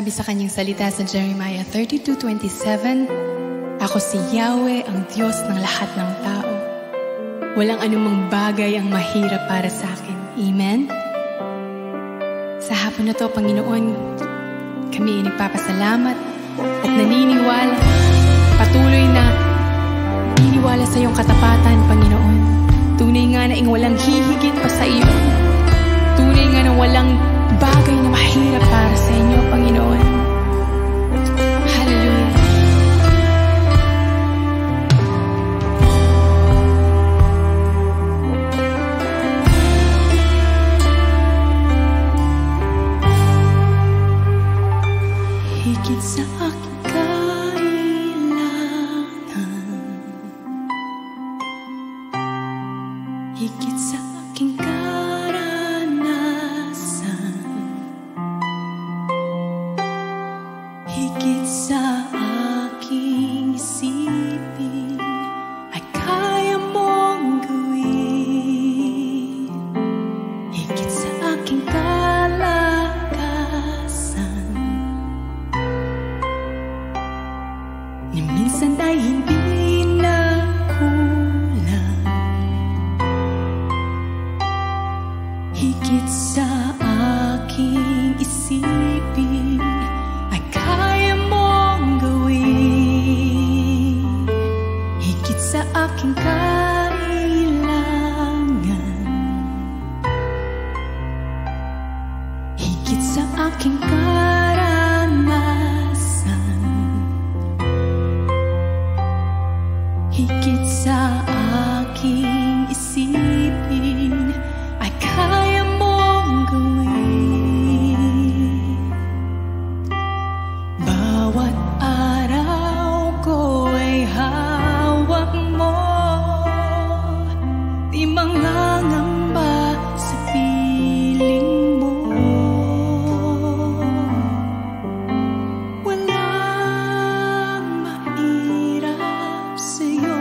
sabi sa kanyang salita sa Jeremiah 32:27, "Ako si Yahweh, ang Diyos ng lahat ng tao. Walang anumang bagay ang mahirap para sa akin." Amen? Sa hapon na to, Panginoon, kami ay nagpapasalamat at naniniwala, patuloy na naniniwala sa iyong katapatan, Panginoon. Tunay nga na walang hihigit pa sa iyo. Tunay nga na walang bagay na mahirap para sa inyo, Panginoon. Hallelujah. Higit sa aking kailangan, higit sa aking karanasan, higit sa aking isipin, ay kaya mong gawin. Higit sa aking kalakasan, ni minsan ay hindi na kulang. Higit sa aking isipin, ay kaya mong gawin. Higit sa aking kailangan, higit sa aking karanasan, higit sa aking isipin, ay kaya mong gawin. Bawat araw ko ay hawak mo, di mangangamba sa piling mo. Walang mahirap sa'yo.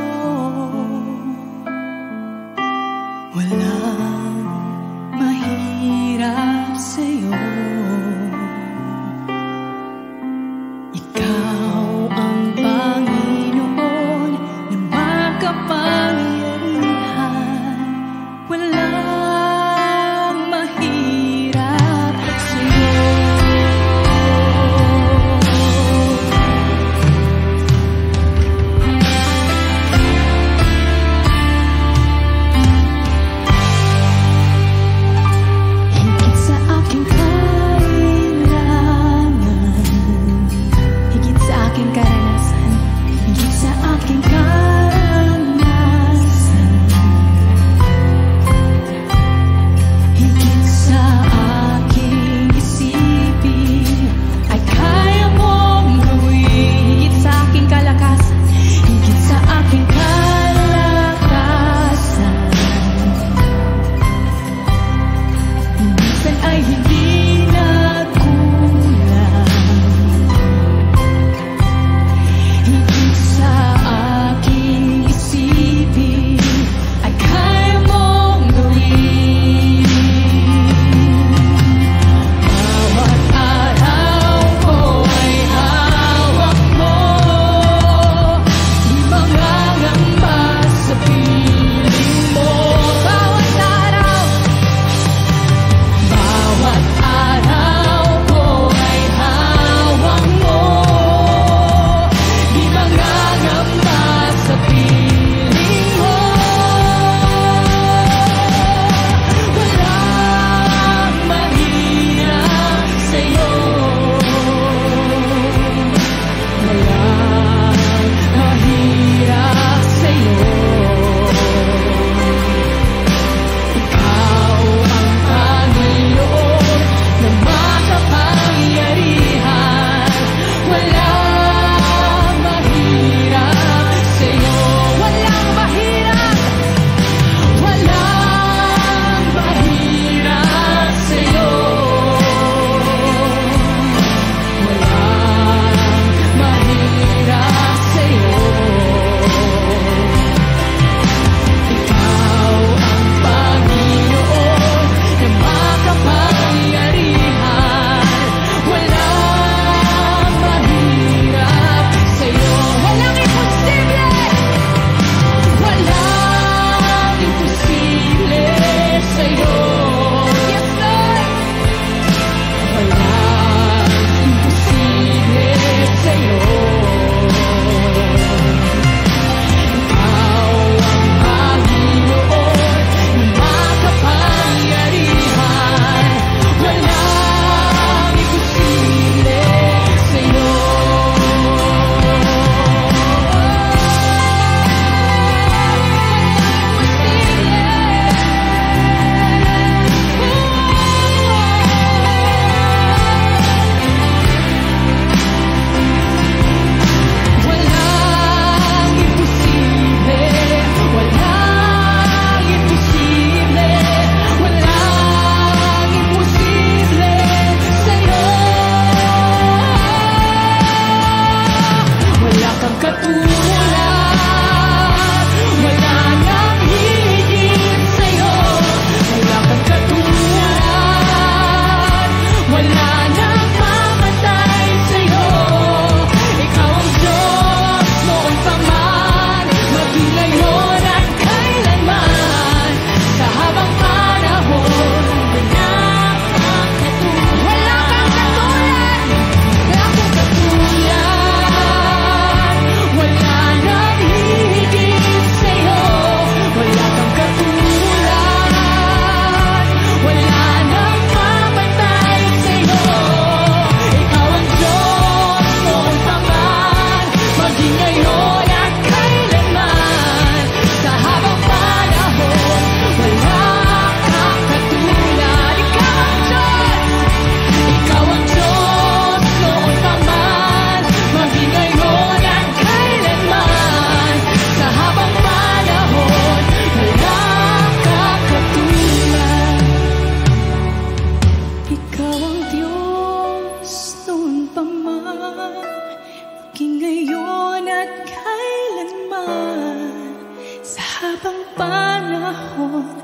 habang panahon,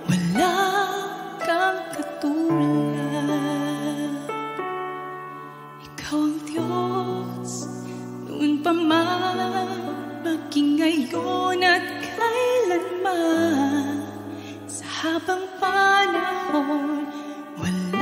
wala kang katulad. Ikaw ang Diyos, noon pa man, maging ngayon at kailanman. Sa habang panahon, wala